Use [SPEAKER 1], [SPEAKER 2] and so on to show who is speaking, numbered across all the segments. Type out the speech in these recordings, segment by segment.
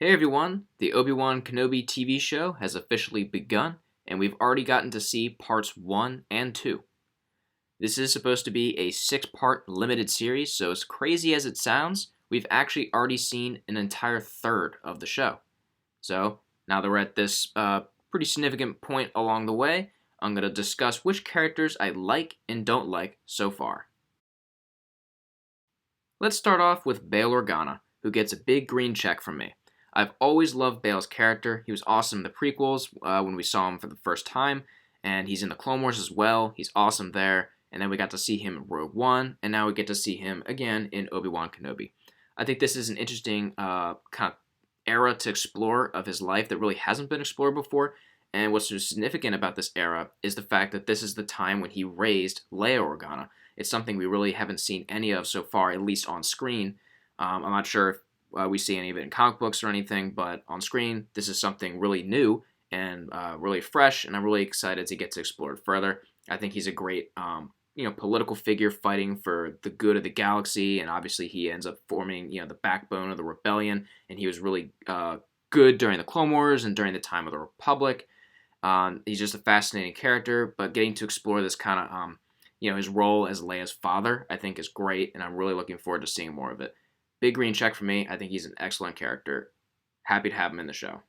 [SPEAKER 1] Hey everyone, the Obi-Wan Kenobi TV show has officially begun, and we've already gotten to see parts 1 and 2. This is supposed to be a 6-part limited series, so as crazy as it sounds, we've actually already seen an entire third of the show. So, now that we're at this pretty significant point along the way, I'm going to discuss which characters I like and don't like so far. Let's start off with Bail Organa, who gets a big green check from me. I've always loved Bail's character. He was awesome in the prequels when we saw him for the first time, and he's in the Clone Wars as well. He's awesome there, and then we got to see him in Rogue One, and now we get to see him again in Obi-Wan Kenobi. I think this is an interesting kind of era to explore of his life that really hasn't been explored before, and what's so significant about this era is the fact that this is the time when he raised Leia Organa. It's something we really haven't seen any of so far, at least on screen. I'm not sure if we see any of it in comic books or anything, but on screen, this is something really new and really fresh, and I'm really excited to get to explore it further. I think he's a great, political figure fighting for the good of the galaxy, and obviously he ends up forming, the backbone of the rebellion, and he was really good during the Clone Wars and during the time of the Republic. He's just a fascinating character, but getting to explore this kind of, his role as Leia's father, I think is great, and I'm really looking forward to seeing more of it. Big green check for me. I think he's an excellent character. Happy to have him in the show.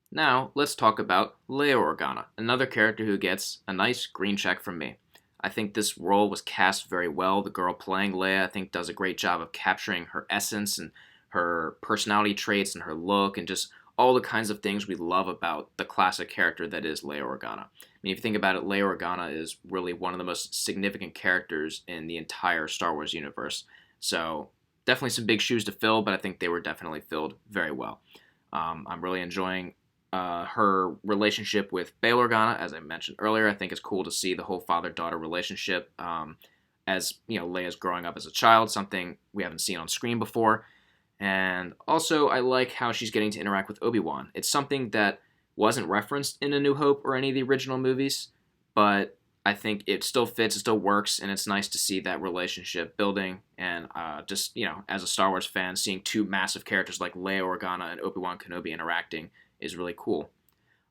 [SPEAKER 1] Now, let's talk about Leia Organa, another character who gets a nice green check from me. I think this role was cast very well. The girl playing Leia, I think, does a great job of capturing her essence and her personality traits and her look and just all the kinds of things we love about the classic character that is Leia Organa. I mean, if you think about it, Leia Organa is really one of the most significant characters in the entire Star Wars universe. So definitely some big shoes to fill, but I think they were definitely filled very well. I'm really enjoying her relationship with Bail Organa, as I mentioned earlier. I think it's cool to see the whole father-daughter relationship as Leia's growing up as a child, something we haven't seen on screen before. And also, I like how she's getting to interact with Obi-Wan. It's something that wasn't referenced in A New Hope or any of the original movies, but I think it still fits, it still works, and it's nice to see that relationship building. And as a Star Wars fan, seeing two massive characters like Leia Organa and Obi-Wan Kenobi interacting is really cool.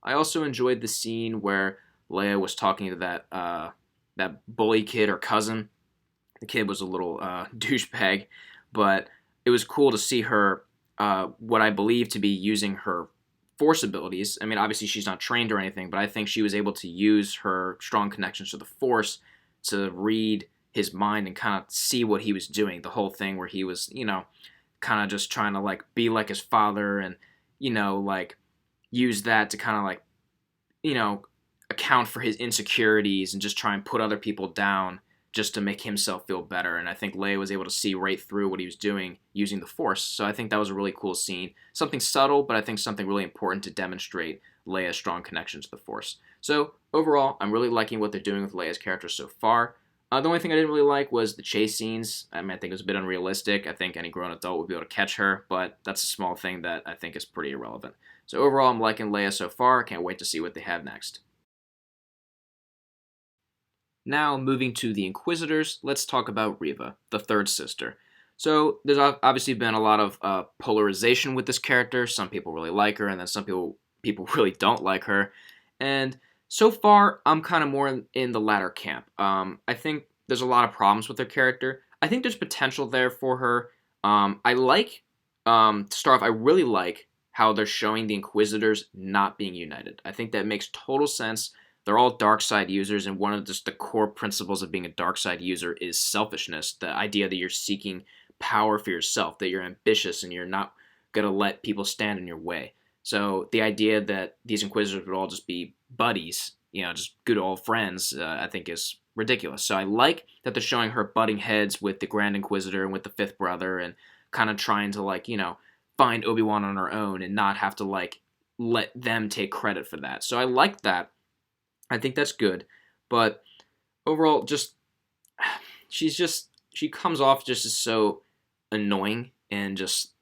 [SPEAKER 1] I also enjoyed the scene where Leia was talking to that bully kid or cousin. The kid was a little douchebag, but it was cool to see her, what I believe to be using her Force abilities. I mean, obviously she's not trained or anything, but I think she was able to use her strong connections to the Force to read his mind and kind of see what he was doing. The whole thing where he was, kind of just trying to be like his father and, use that to kind of account for his insecurities and just try and put other people down just to make himself feel better. And I think Leia was able to see right through what he was doing using the Force. So I think that was a really cool scene. Something subtle, but I think something really important to demonstrate Leia's strong connection to the Force. So overall, I'm really liking what they're doing with Leia's character so far. The only thing I didn't really like was the chase scenes. I mean, I think it was a bit unrealistic. I think any grown adult would be able to catch her, but that's a small thing that I think is pretty irrelevant. So overall, I'm liking Leia so far. Can't wait to see what they have next. Now, moving to the Inquisitors, let's talk about Reva, the third sister. So, there's obviously been a lot of polarization with this character. Some people really like her, and then some people really don't like her. And so far, I'm kind of more in the latter camp. I think there's a lot of problems with her character. I think there's potential there for her. To start off, I really like how they're showing the Inquisitors not being united. I think that makes total sense. They're all dark side users, and one of just the core principles of being a dark side user is selfishness. The idea that you're seeking power for yourself, that you're ambitious, and you're not going to let people stand in your way. So the idea that these Inquisitors would all just be buddies, just good old friends, I think is ridiculous. So I like that they're showing her butting heads with the Grand Inquisitor and with the Fifth Brother, and kind of trying to find Obi-Wan on her own and not have to let them take credit for that. So I like that. I think that's good, but overall, she comes off just as so annoying and just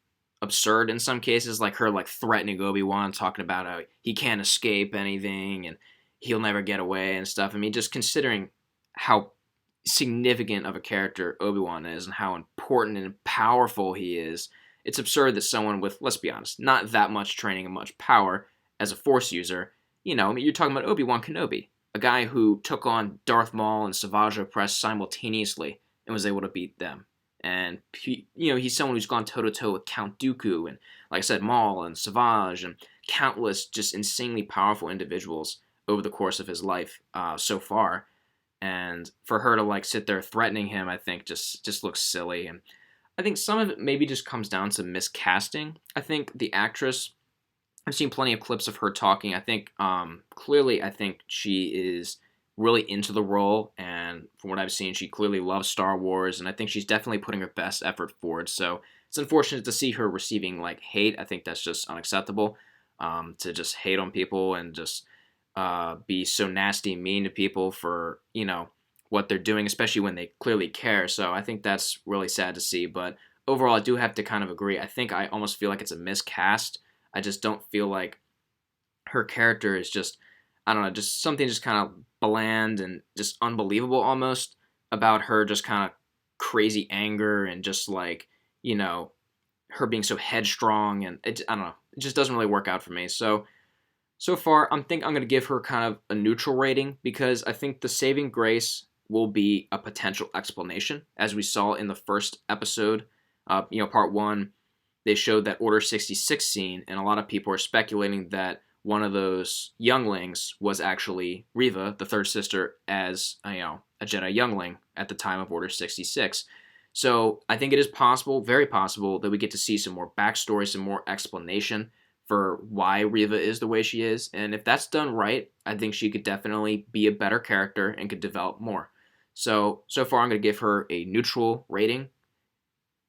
[SPEAKER 1] absurd in some cases, like her threatening Obi-Wan, talking about how he can't escape anything and he'll never get away and stuff. I mean, just considering how significant of a character Obi-Wan is and how important and powerful he is, it's absurd that someone with, let's be honest, not that much training and much power as a Force user, I mean, you're talking about Obi-Wan Kenobi, a guy who took on Darth Maul and Savage Opress simultaneously and was able to beat them. And he's someone who's gone toe to toe with Count Dooku and, like I said, Maul and Savage and countless just insanely powerful individuals over the course of his life so far. And for her to like sit there threatening him, I think just looks silly. And I think some of it maybe just comes down to miscasting. I think the actress, I've seen plenty of clips of her talking. I think clearly, I think she is really into the role, and from what I've seen, she clearly loves Star Wars, and I think she's definitely putting her best effort forward. So it's unfortunate to see her receiving like hate. I think that's just unacceptable. To just hate on people and just be so nasty and mean to people for what they're doing, especially when they clearly care. So I think that's really sad to see. But overall, I do have to kind of agree. I think I almost feel like it's a miscast. I just don't feel like her character is just, I don't know, just something just kind of bland and just unbelievable almost about her just kind of crazy anger and just like, her being so headstrong, and I don't know, it just doesn't really work out for me. So far, I'm going to give her kind of a neutral rating because I think the saving grace will be a potential explanation, as we saw in the first episode, part 1. They showed that Order 66 scene, and a lot of people are speculating that one of those younglings was actually Reva, the third sister, as a Jedi youngling at the time of Order 66. So I think it is possible, very possible, that we get to see some more backstory, some more explanation for why Reva is the way she is. And if that's done right, I think she could definitely be a better character and could develop more. So far I'm going to give her a neutral rating.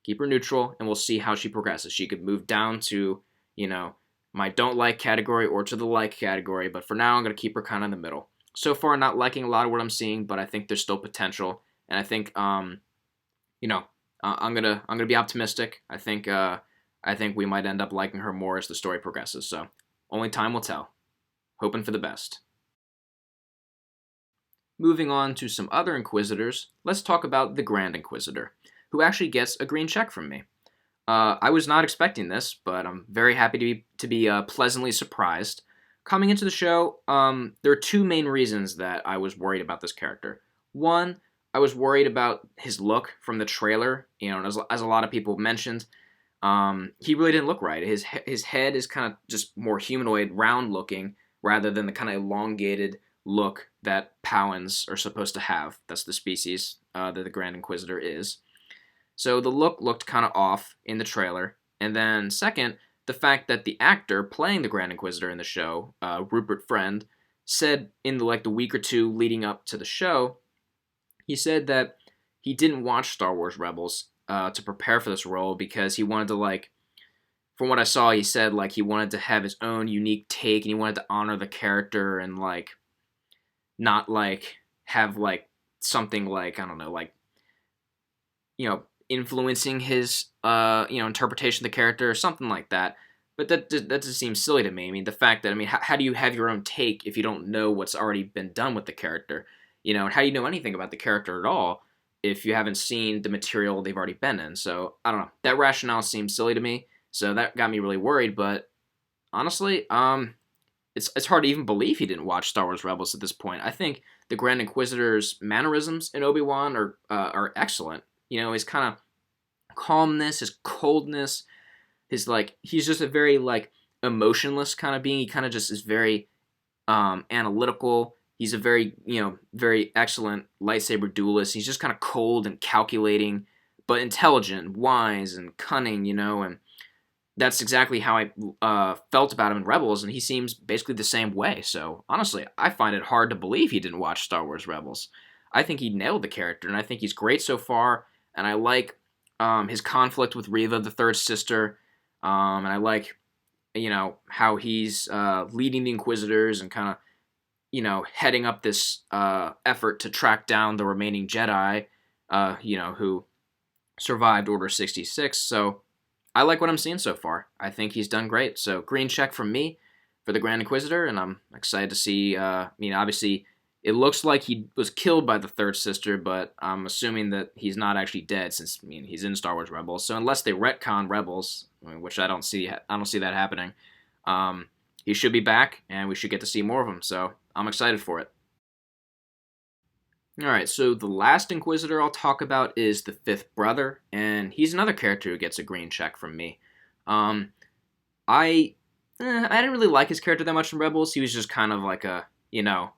[SPEAKER 1] Keep her neutral, and we'll see how she progresses. She could move down to, my don't like category or to the like category, but for now I'm going to keep her kind of in the middle. So far, not liking a lot of what I'm seeing, but I think there's still potential, and I think, I'm gonna be optimistic. I think we might end up liking her more as the story progresses. So only time will tell. Hoping for the best. Moving on to some other Inquisitors, let's talk about the Grand Inquisitor, who actually gets a green check from me. I was not expecting this, but I'm very happy to be pleasantly surprised. Coming into the show, there are two main reasons that I was worried about this character. One, I was worried about his look from the trailer. And as a lot of people mentioned, he really didn't look right. His head is kind of just more humanoid, round looking, rather than the kind of elongated look that Powans are supposed to have. That's the species that the Grand Inquisitor is. So the look looked kind of off in the trailer. And then second, the fact that the actor playing the Grand Inquisitor in the show, Rupert Friend, said in the week or two leading up to the show, he said that he didn't watch Star Wars Rebels to prepare for this role because he wanted to, from what I saw, he said he wanted to have his own unique take and he wanted to honor the character and not have something I don't know, influencing his interpretation of the character or something like that. But that just seems silly to me. I mean, the fact that, how do you have your own take if you don't know what's already been done with the character? And how do you know anything about the character at all if you haven't seen the material they've already been in? So, I don't know. That rationale seems silly to me, so that got me really worried. But honestly, it's hard to even believe he didn't watch Star Wars Rebels at this point. I think the Grand Inquisitor's mannerisms in Obi-Wan are excellent. His kind of calmness, his coldness, his he's just a very emotionless kind of being. He kind of just is very analytical. He's a very very excellent lightsaber duelist. He's just kind of cold and calculating, but intelligent, wise, and cunning. And that's exactly how I felt about him in Rebels, and he seems basically the same way. So honestly, I find it hard to believe he didn't watch Star Wars Rebels. I think he nailed the character, and I think he's great so far. And I like his conflict with Reva, the third sister, and I like how he's leading the Inquisitors and kind of heading up this effort to track down the remaining Jedi, who survived Order 66. So I like what I'm seeing so far. I think he's done great. So green check from me for the Grand Inquisitor, and I'm excited to see. Obviously, It looks like he was killed by the third sister, but I'm assuming that he's not actually dead since he's in Star Wars Rebels. So unless they retcon Rebels, which I don't see that happening. Um, he should be back, and we should get to see more of him. So I'm excited for it. All right, so the last Inquisitor I'll talk about is the fifth brother, and he's another character who gets a green check from me. Um, I didn't really like his character that much in Rebels. He was just kind of like a, I don't know,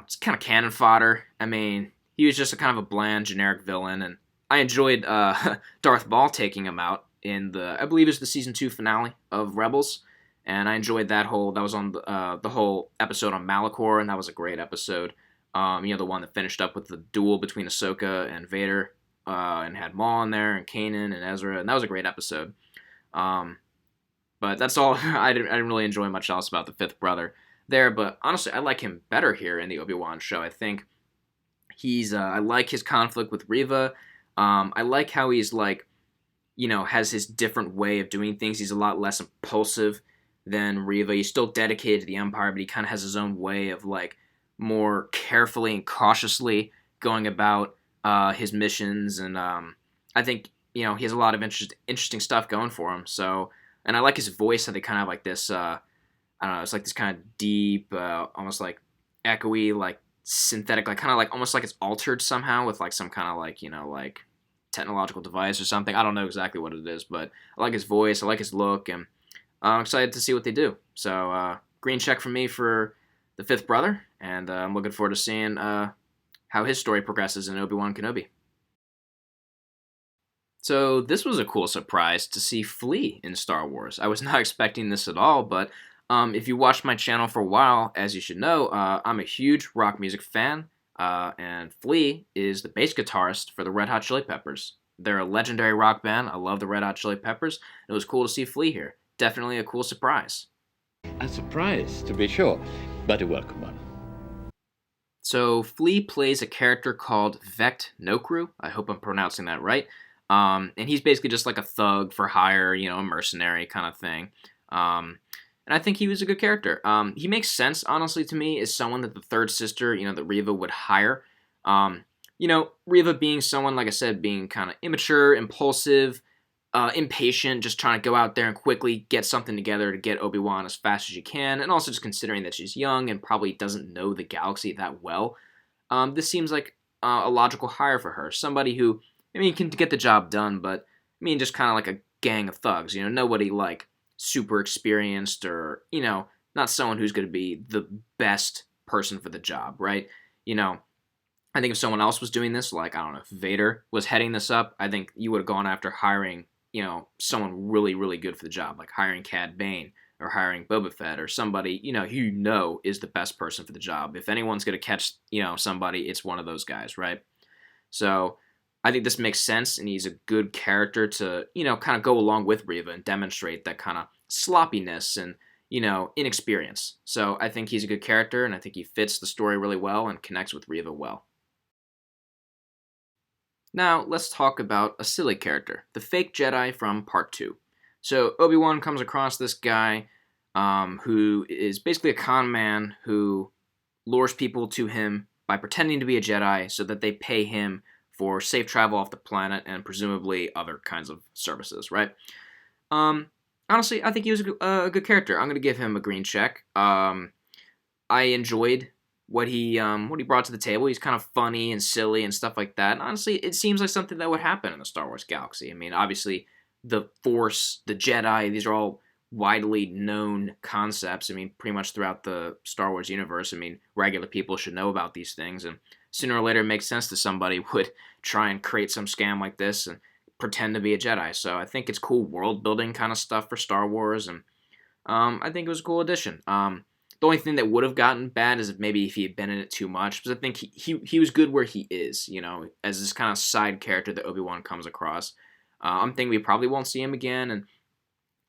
[SPEAKER 1] it's kind of cannon fodder. I mean, he was just a kind of a bland, generic villain, and I enjoyed Darth Maul taking him out in I believe it was the season 2 finale of Rebels, and I enjoyed that was on the whole episode on Malachor, and that was a great episode. The one that finished up with the duel between Ahsoka and Vader, and had Maul in there, and Kanan and Ezra, and that was a great episode. But that's all. I didn't really enjoy much else about the fifth brother there, but honestly, I like him better here in the Obi-Wan show. I think I like his conflict with Reva. I like how he's has his different way of doing things. He's a lot less impulsive than Reva. He's still dedicated to the Empire, but he kind of has his own way of more carefully and cautiously going about his missions. And I think he has a lot of interesting stuff going for him. So, and I like his voice. How they kind of like this. I don't know. It's like this kind of deep, almost like echoey, like synthetic, like kind of like almost like it's altered somehow with some kind of like technological device or something. I don't know exactly what it is, but I like his voice. I like his look, and I'm excited to see what they do. So green check from me for the fifth brother, and I'm looking forward to seeing how his story progresses in Obi-Wan Kenobi. So this was a cool surprise to see Flea in Star Wars. I was not expecting this at all, but if you watched my channel for a while, as you should know, I'm a huge rock music fan, and Flea is the bass guitarist for the Red Hot Chili Peppers. They're a legendary rock band. I love the Red Hot Chili Peppers. It was cool to see Flea here. Definitely a cool surprise.
[SPEAKER 2] A surprise, to be sure, but a welcome one.
[SPEAKER 1] So Flea plays a character called Vect Nokru. I hope I'm pronouncing that right. And he's basically just like a thug for hire, a mercenary kind of thing. And I think he was a good character. He makes sense, honestly, to me, as someone that the third sister, that Reva would hire. Reva being someone, like I said, being kind of immature, impulsive, impatient, just trying to go out there and quickly get something together to get Obi-Wan as fast as you can, and also just considering that she's young and probably doesn't know the galaxy that well. This seems like a logical hire for her. Somebody who, can get the job done, but, just kind of like a gang of thugs, nobody super experienced or, not someone who's going to be the best person for the job, right? I think if someone else was doing this, I don't know, if Vader was heading this up, I think you would have gone after hiring, someone really, really good for the job, like hiring Cad Bane or hiring Boba Fett or somebody, is the best person for the job. If anyone's going to catch, somebody, it's one of those guys, right? So I think this makes sense, and he's a good character to, kind of go along with Reva and demonstrate that kind of sloppiness and, inexperience. So I think he's a good character, and I think he fits the story really well and connects with Reva well. Now, let's talk about a silly character, the fake Jedi from Part 2. So Obi-Wan comes across this guy who is basically a con man who lures people to him by pretending to be a Jedi so that they pay him for safe travel off the planet and presumably other kinds of services, right? Honestly, I think he was a good character. I'm going to give him a green check. I enjoyed what he brought to the table. He's kind of funny and silly and stuff like that. And honestly, it seems like something that would happen in the Star Wars galaxy. Obviously, the Force, the Jedi, these are all widely known concepts. Pretty much throughout the Star Wars universe. Regular people should know about these things, and sooner or later it makes sense that somebody would try and create some scam like this and pretend to be a Jedi. So I think it's cool world building kind of stuff for Star Wars, and I think it was a cool addition. The only thing that would have gotten bad is if he had been in it too much, because I think he was good where he is, as this kind of side character that Obi-Wan comes across. I'm thinking we probably won't see him again, and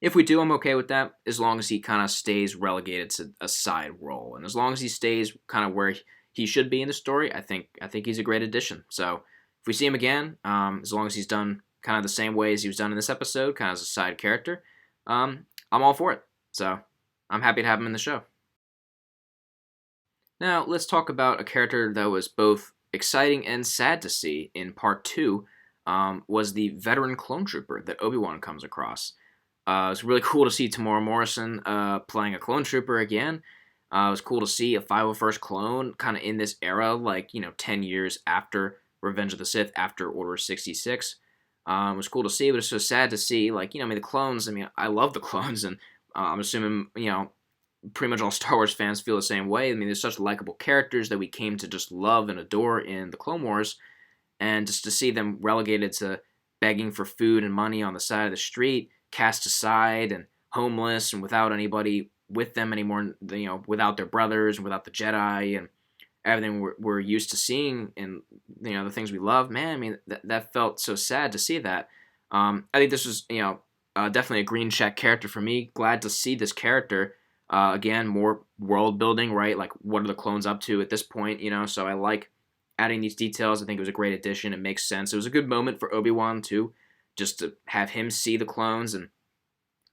[SPEAKER 1] if we do, I'm okay with that, as long as he kind of stays relegated to a side role, and as long as he stays kind of where he should be in the story, I think he's a great addition. So if we see him again, as long as he's done kind of the same way as he was done in this episode, kind of as a side character, I'm all for it. So I'm happy to have him in the show. Now, let's talk about a character that was both exciting and sad to see in Part 2, was the veteran clone trooper that Obi-Wan comes across. It was really cool to see Tamora Morrison playing a clone trooper again. It was cool to see a 501st clone kind of in this era, 10 years after Revenge of the Sith, after Order 66. It was cool to see, but it's so sad to see, the clones, I love the clones, and I'm assuming, pretty much all Star Wars fans feel the same way. There's such likable characters that we came to just love and adore in the Clone Wars, and just to see them relegated to begging for food and money on the side of the street, cast aside and homeless and without anybody with them anymore, without their brothers and without the Jedi and everything we're used to seeing and, the things we love, man, that felt so sad to see that. I think this was, definitely a green check character for me. Glad to see this character. Again, more world building, right? Like, what are the clones up to at this point, So I like adding these details. I think it was a great addition. It makes sense. It was a good moment for Obi-Wan, too, just to have him see the clones. And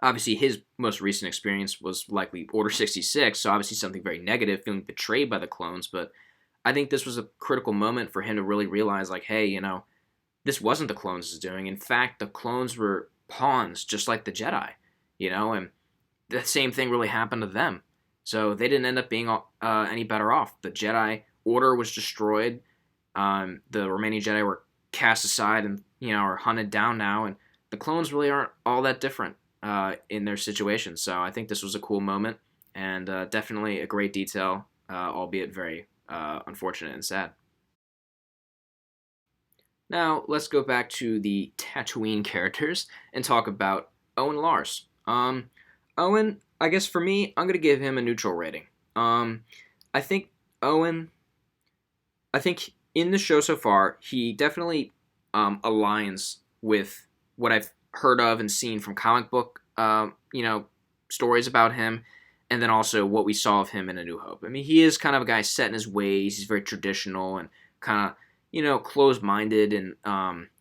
[SPEAKER 1] obviously, his most recent experience was likely Order 66, so obviously something very negative, feeling betrayed by the clones. But I think this was a critical moment for him to really realize, hey, this wasn't the clones' doing. In fact, the clones were pawns, just like the Jedi, and the same thing really happened to them. So they didn't end up being any better off. The Jedi Order was destroyed. The remaining Jedi were cast aside and, are hunted down now. And the clones really aren't all that different in their situation. So I think this was a cool moment and definitely a great detail, albeit very unfortunate and sad. Now, let's go back to the Tatooine characters and talk about Owen Lars. Owen, I guess for me, I'm going to give him a neutral rating. I think Owen, I think in the show so far, he definitely aligns with what I've heard of and seen from comic book, stories about him, and then also what we saw of him in A New Hope. He is kind of a guy set in his ways. He's very traditional and kind of, closed-minded, and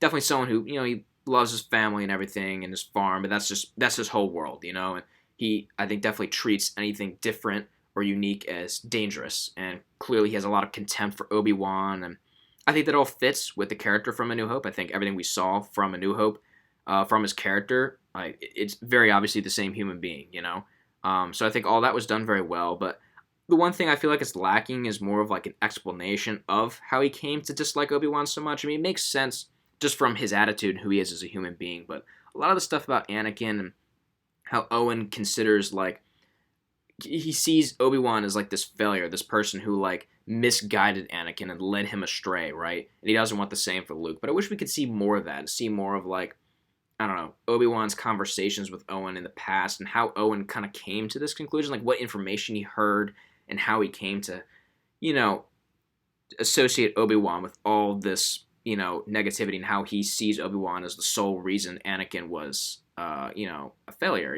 [SPEAKER 1] definitely someone who, he loves his family and everything and his farm, but that's his whole world, and he, I think, definitely treats anything different or unique as dangerous, and clearly he has a lot of contempt for Obi-Wan, and I think that all fits with the character from A New Hope. I think everything we saw from A New Hope, from his character, it's very obviously the same human being, So I think all that was done very well, but the one thing I feel like is lacking is more of an explanation of how he came to dislike Obi-Wan so much. It makes sense just from his attitude and who he is as a human being, but a lot of the stuff about Anakin and how Owen considers, he sees Obi-Wan as this failure, this person who misguided Anakin and led him astray, right? And he doesn't want the same for Luke. But I wish we could see more of that, see more of I don't know, Obi-Wan's conversations with Owen in the past and how Owen kind of came to this conclusion, what information he heard and how he came to, associate Obi-Wan with all this, negativity and how he sees Obi-Wan as the sole reason Anakin was, a failure,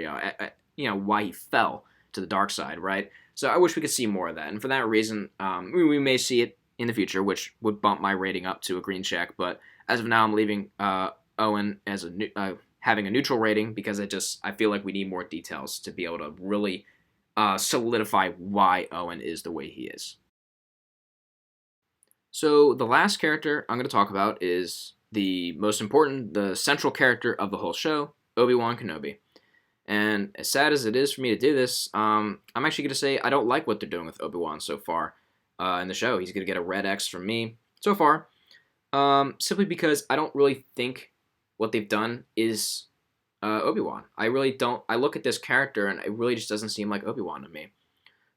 [SPEAKER 1] why he fell to the dark side, right? So I wish we could see more of that. And for that reason, we may see it in the future, which would bump my rating up to a green check. But as of now, I'm leaving Owen as having a neutral rating because I feel like we need more details to be able to really solidify why Owen is the way he is. So the last character I'm going to talk about is the most important, the central character of the whole show, Obi-Wan Kenobi. And as sad as it is for me to do this, I'm actually going to say I don't like what they're doing with Obi-Wan so far in the show. He's going to get a red X from me so far, simply because I don't really think what they've done is Obi-Wan. I really don't. I look at this character and it really just doesn't seem like Obi-Wan to me.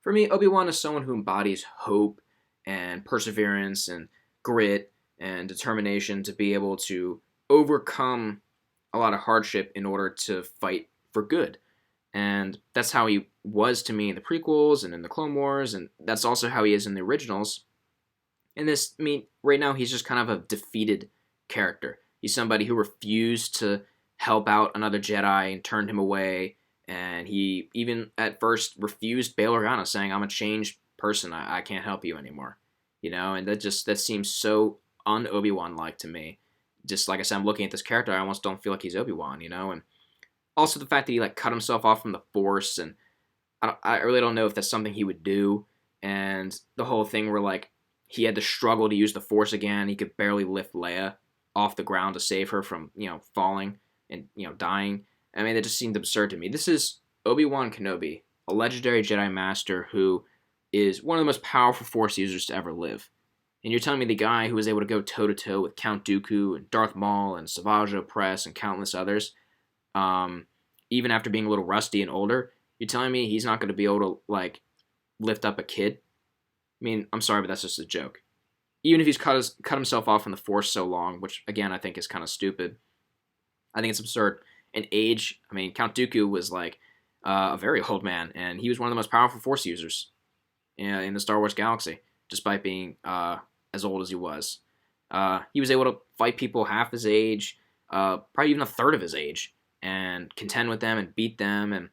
[SPEAKER 1] For me, Obi-Wan is someone who embodies hope and perseverance and grit and determination to be able to overcome a lot of hardship in order to fight for good. And that's how he was to me in the prequels and in the Clone Wars, and that's also how he is in the originals. In this, right now he's just kind of a defeated character. He's somebody who refused to help out another Jedi and turned him away, and he even at first refused Bail Organa, saying, "I'm a changed person, I can't help you anymore." And that seems so un-Obi-Wan like to me. Just like I said, I'm looking at this character, I almost don't feel like he's Obi-Wan, and also the fact that he cut himself off from the Force, and I really don't know if that's something he would do and the whole thing where like he had to struggle to use the Force again. He could barely lift Leia off the ground to save her from falling and dying. I mean, that just seemed absurd to me. This is Obi-Wan Kenobi, a legendary Jedi Master who is one of the most powerful Force users to ever live. And you're telling me the guy who was able to go toe-to-toe with Count Dooku and Darth Maul and Savage Opress and countless others, even after being a little rusty and older, you're telling me he's not going to be able to, like, lift up a kid? I mean, I'm sorry, but that's just a joke. Even if he's cut himself off from the Force so long, which, again, I think is kind of stupid, I think it's absurd. In age, I mean, Count Dooku was, like, a very old man, and he was one of the most powerful Force users in the Star Wars galaxy, despite being as old as he was. He was able to fight people half his age, probably even a third of his age, and contend with them and beat them. And,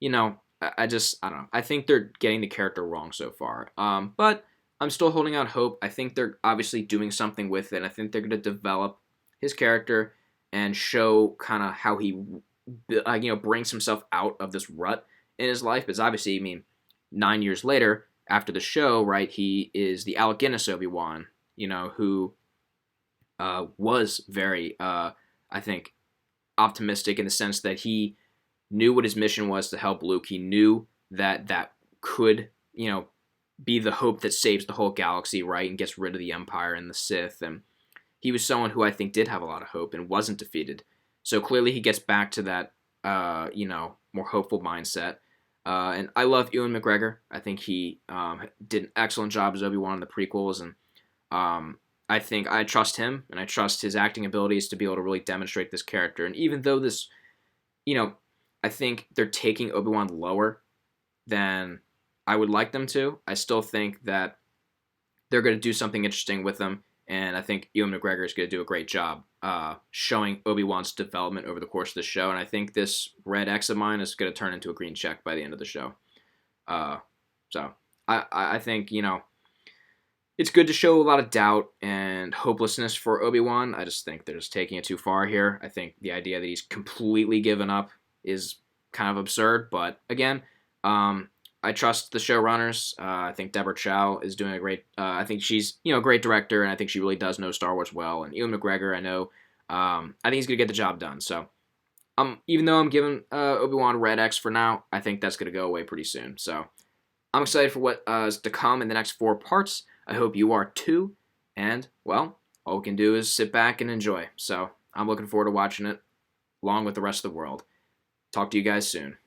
[SPEAKER 1] I don't know. I think they're getting the character wrong so far. But I'm still holding out hope. I think they're obviously doing something with it. I think they're going to develop his character and show kind of how he, brings himself out of this rut in his life. Because obviously, I mean, 9 years later, after the show, right, he is the Alec Guinness Obi-Wan, who was very, I think, optimistic in the sense that he knew what his mission was to help Luke. He knew that could, be the hope that saves the whole galaxy, right, and gets rid of the Empire and the Sith. And he was someone who I think did have a lot of hope and wasn't defeated. So clearly he gets back to that, more hopeful mindset. And I love Ewan McGregor. I think he did an excellent job as Obi-Wan in the prequels, and I think I trust him, and I trust his acting abilities to be able to really demonstrate this character. And even though this, I think they're taking Obi-Wan lower than I would like them to, I still think that they're going to do something interesting with him, and I think Ewan McGregor is going to do a great job showing Obi-Wan's development over the course of the show, and I think this red X of mine is going to turn into a green check by the end of the show. So I think, it's good to show a lot of doubt and hopelessness for Obi-Wan. I just think they're just taking it too far here. I think the idea that he's completely given up is kind of absurd, but again, I trust the showrunners. I think Deborah Chow is doing a great. I think she's a great director, and I think she really does know Star Wars well. And Ewan McGregor, I know. I think he's gonna get the job done. So, even though I'm giving Obi-Wan red X for now, I think that's gonna go away pretty soon. So, I'm excited for what is to come in the next 4 parts. I hope you are too. And well, all we can do is sit back and enjoy. So, I'm looking forward to watching it, along with the rest of the world. Talk to you guys soon.